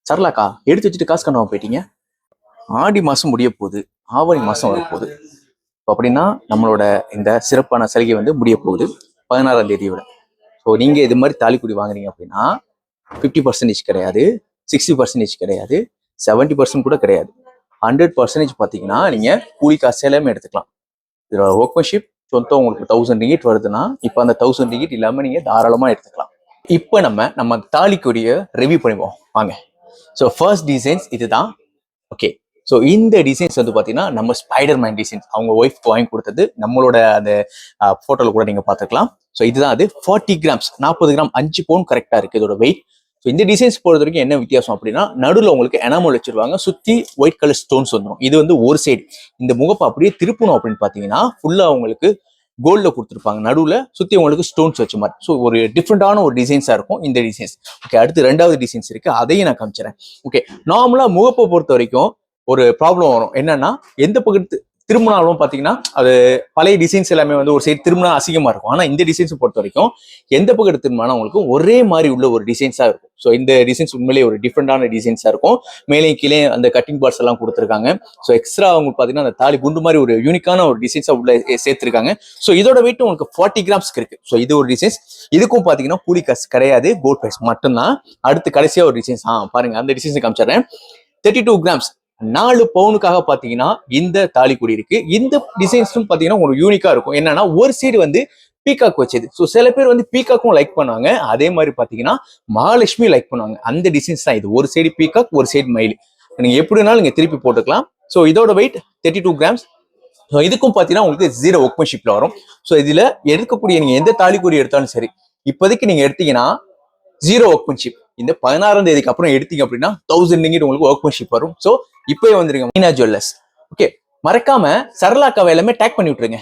சரலாக்கா எடுத்து வச்சுட்டு காசு கண்ணாம போயிட்டீங்க. ஆடி மாசம் முடிய போகுது, ஆவணி மாசம் வரப்போகுது. அப்படின்னா நம்மளோட இந்த சிறப்பான சலுகை வந்து முடிய போகுது 16ஆம் தேதியோட. ஸோ நீங்க இது மாதிரி தாலிக்குடி வாங்குறீங்க அப்படின்னா 50% கிடையாது, 60% கிடையாது, 70% கூட கிடையாது. 100% பார்த்தீங்கன்னா நீங்க கூலி காசு எல்லாமே எடுத்துக்கலாம். இதோட ஒர்க்மேன்ஷிப் சொந்தம் உங்களுக்கு 1000 ரிங்கிட் வருதுன்னா இப்போ அந்த 1000 ரிங்கிட் இல்லாம நீங்க தாராளமா எடுத்துக்கலாம். இப்போ நம்ம தாலிக்குடியை ரிவ்யூ பண்ணுவோம் வாங்க. ஸோ ஃபர்ஸ்ட் டிசைன்ஸ் இதுதான். ஓகே, ஸோ இந்த டிசைன்ஸ் வந்து பார்த்தீங்கன்னா நம்ம ஸ்பைடர்மேன் டிசைன்ஸ் அவங்க ஒய்ஃப்க்கு வாங்கி கொடுத்தது. நம்மளோட அந்த ஃபோட்டோவில் கூட நீங்கள் பார்த்துக்கலாம். ஸோ இதுதான் அது 40 கிராம்ஸ் 40 கிராம் 5 பவுன் கரெக்டாக இருக்குது இதோட வெயிட். ஸோ இந்த டிசைன்ஸ் பொறுத்த வரைக்கும் என்ன வித்தியாசம் அப்படின்னா நடுவில் உங்களுக்கு எனாமல் வச்சிருவாங்க, சுற்றி ஒயிட் கலர் ஸ்டோன்ஸ் வந்துடும். இது வந்து ஒரு சைடு. இந்த முகப்பை அப்படியே திருப்பணும் அப்படின்னு பார்த்தீங்கன்னா ஃபுல்லாக உங்களுக்கு கோல்டில் கொடுத்துருப்பாங்க, நடுவில் சுற்றி உங்களுக்கு ஸ்டோன்ஸ் வச்ச மாதிரி. ஸோ ஒரு டிஃப்ரெண்டான ஒரு டிசைன்ஸாக இருக்கும் இந்த டிசைன்ஸ். ஓகே, அடுத்து ரெண்டாவது டிசைன்ஸ் இருக்குது, அதையும் நான் காமிச்சிடறேன். ஓகே, நார்மலாக முகப்பை பொறுத்த வரைக்கும் ஒரு ப்ராப்ளம் வரும். என்னன்னா எந்த பக்கத்து திரும்பினாலும் பார்த்தீங்கன்னா அது பழைய டிசைன்ஸ் எல்லாமே வந்து ஒரு சைடு திரும்பினா அசிங்கமாக இருக்கும். ஆனால் இந்த டிசைன்ஸ் பொறுத்த வரைக்கும் எந்த பக்கத்து திரும்பினா உங்களுக்கு ஒரே மாதிரி உள்ள ஒரு டிசைன்ஸாக இருக்கும். ஸோ இந்த டிசைன்ஸ் உண்மையிலேயே ஒரு டிஃப்ரெண்டான டிசைன்ஸாக இருக்கும். மேலே கீழே அந்த கட்டிங் பார்ட்ஸ் எல்லாம் கொடுத்துருக்காங்க. ஸோ எக்ஸ்ட்ரா அவங்க பார்த்தீங்கன்னா அந்த தாலி குண்டு மாதிரி ஒரு யூனிக்கான ஒரு டிசைன்ஸாக உள்ள சேர்த்துருக்காங்க. ஸோ இதோட வெயிட் உங்களுக்கு 40 கிராம்ஸ்க்கு இருக்கு. ஸோ இது ஒரு டிசைன்ஸ். இதுக்கும் பார்த்தீங்கன்னா கூலி காசு கிடையாது, கோல்ட் பிரைஸ் மட்டும்தான். அடுத்து கடைசியாக ஒரு டிசைன்ஸ் பாருங்க, அந்த டிசைன்ஸை காமிச்சிடுறேன். 32 கிராம்ஸ் 4 பவுனுக்காக பாத்தீங்கன்னா இந்த தாலிக்குடி இருக்கு. இந்த டிசைன்ஸும் பாத்தீங்கன்னா ஒரு யூனிக்கா இருக்கும். என்னன்னா ஒரு சைடு வந்து பீகாக் வச்சது. ஸோ சில பேர் வந்து பீகாக்கும் லைக் பண்ணுவாங்க, அதே மாதிரி பாத்தீங்கன்னா மகாலட்சுமி லைக் பண்ணுவாங்க. அந்த டிசைன்ஸ் தான் இது. ஒரு சைடு பீகாக், ஒரு சைடு மயில். நீங்க எப்படினாலும் நீங்க திருப்பி போட்டுக்கலாம். ஸோ இதோட வெயிட் 32 கிராம்ஸ். ஸோ இதுக்கும் பாத்தீங்கன்னா உங்களுக்கு 0 ஒர்க்மேன்ஷிப்ல வரும். ஸோ இதுல எடுக்கக்கூடிய நீங்க எந்த தாலிக்குடி எடுத்தாலும் சரி, இப்போதைக்கு நீங்க எடுத்தீங்கன்னா 0 ஒர்க்மேன்ஷிப். இந்த 16ஆம் தேதிக்கு அப்புறம் எடுத்தீங்க அப்படின்னா 1000 ரிங்கிட் உங்களுக்கு ஒர்க்மேன்ஷிப் வரும். ஸோ இப்போயே வந்துருங்க மீனா ஜுவல்லர்ஸ். ஓகே, மறக்காம சரளாக்காவை எல்லாமே டேக் பண்ணி விட்டுருங்க.